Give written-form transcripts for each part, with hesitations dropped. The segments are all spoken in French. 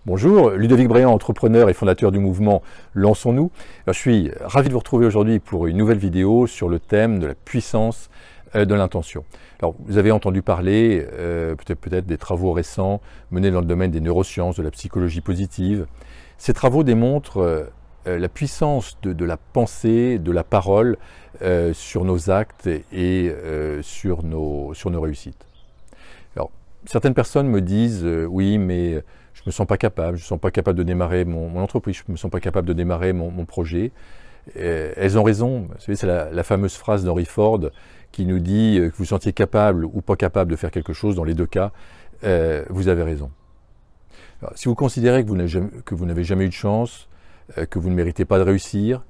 Bonjour, Ludovic Bréant, entrepreneur et fondateur du mouvement Lançons-nous. Je suis ravi de vous retrouver aujourd'hui pour une nouvelle vidéo sur le thème de la puissance de l'intention. Alors, vous avez entendu parler peut-être des travaux récents menés dans le domaine des neurosciences, de la psychologie positive. Ces travaux démontrent la puissance de la pensée, de la parole sur nos actes et sur nos réussites. Alors, certaines personnes me disent oui, mais je ne me sens pas capable, je ne me sens pas capable de démarrer mon entreprise, je ne me sens pas capable de démarrer mon projet. Elles ont raison. Vous savez, c'est la fameuse phrase d'Henry Ford qui nous dit que vous vous sentiez capable ou pas capable de faire quelque chose, dans les deux cas, vous avez raison. Alors, si vous considérez que vous n'avez jamais eu de chance, que vous ne méritez pas de réussir,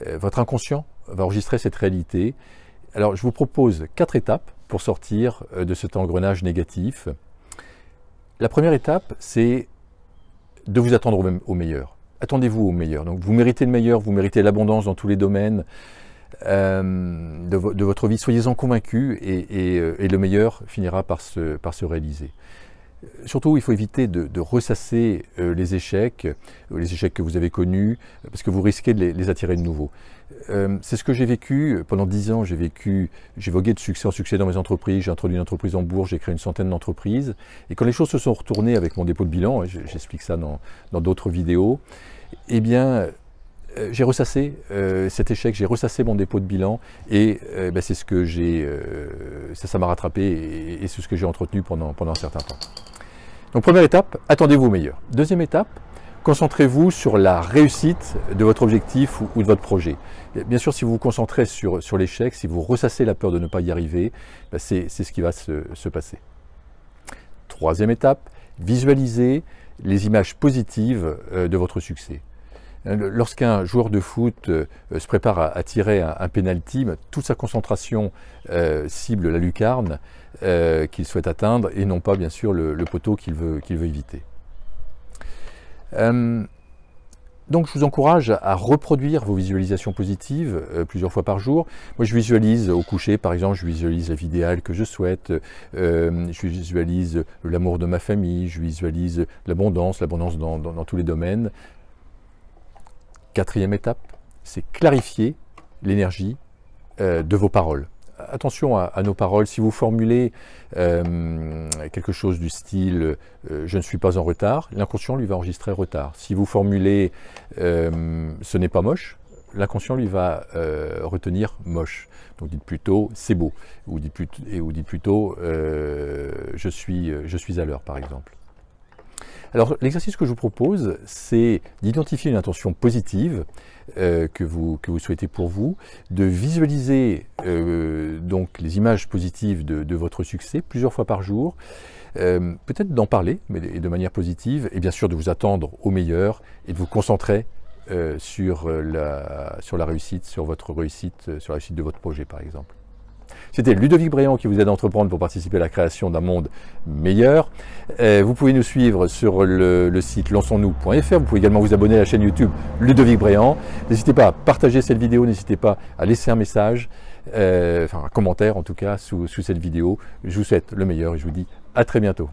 votre inconscient va enregistrer cette réalité. Alors, je vous propose 4 étapes pour sortir de cet engrenage négatif. La première étape, c'est de vous attendre au meilleur. Attendez-vous au meilleur. Donc, vous méritez le meilleur, vous méritez l'abondance dans tous les domaines de votre vie. Soyez-en convaincus et le meilleur finira par se réaliser. Surtout, il faut éviter de ressasser les échecs que vous avez connus, parce que vous risquez de les attirer de nouveau. C'est ce que j'ai vécu pendant 10 ans. J'ai vogué de succès en succès dans mes entreprises. J'ai introduit une entreprise en bourse, j'ai créé une centaine d'entreprises. Et quand les choses se sont retournées avec mon dépôt de bilan, j'explique ça dans d'autres vidéos, eh bien, j'ai ressassé cet échec, j'ai ressassé mon dépôt de bilan et c'est ce que ça m'a rattrapé et c'est ce que j'ai entretenu pendant un certain temps. Donc première étape, attendez-vous au meilleur. Deuxième étape, concentrez-vous sur la réussite de votre objectif ou de votre projet. Et bien sûr, si vous vous concentrez sur l'échec, si vous ressassez la peur de ne pas y arriver, c'est ce qui va se passer. Troisième étape, visualisez les images positives de votre succès. Lorsqu'un joueur de foot se prépare à tirer un penalty, toute sa concentration cible la lucarne qu'il souhaite atteindre et non pas bien sûr le poteau qu'il veut éviter. Donc je vous encourage à reproduire vos visualisations positives plusieurs fois par jour. Moi je visualise au coucher par exemple, je visualise la vie idéale que je souhaite, je visualise l'amour de ma famille, je visualise l'abondance dans tous les domaines. Quatrième étape, c'est clarifier l'énergie de vos paroles. Attention à nos paroles. Si vous formulez quelque chose du style « je ne suis pas en retard », l'inconscient lui va enregistrer retard. Si vous formulez « ce n'est pas moche », l'inconscient lui va retenir moche. Donc dites plutôt « c'est beau » ou dites plutôt je suis à l'heure » par exemple. Alors l'exercice que je vous propose, c'est d'identifier une intention positive que vous souhaitez pour vous, de visualiser donc les images positives de votre succès plusieurs fois par jour, peut-être d'en parler, mais de manière positive, et bien sûr de vous attendre au meilleur et de vous concentrer sur la réussite, sur la réussite de votre projet par exemple. C'était Ludovic Bréant qui vous aide à entreprendre pour participer à la création d'un monde meilleur. Vous pouvez nous suivre sur le site lançonsnous.fr. Vous pouvez également vous abonner à la chaîne YouTube Ludovic Bréant. N'hésitez pas à partager cette vidéo, n'hésitez pas à laisser un message, un commentaire en tout cas sous cette vidéo. Je vous souhaite le meilleur et je vous dis à très bientôt.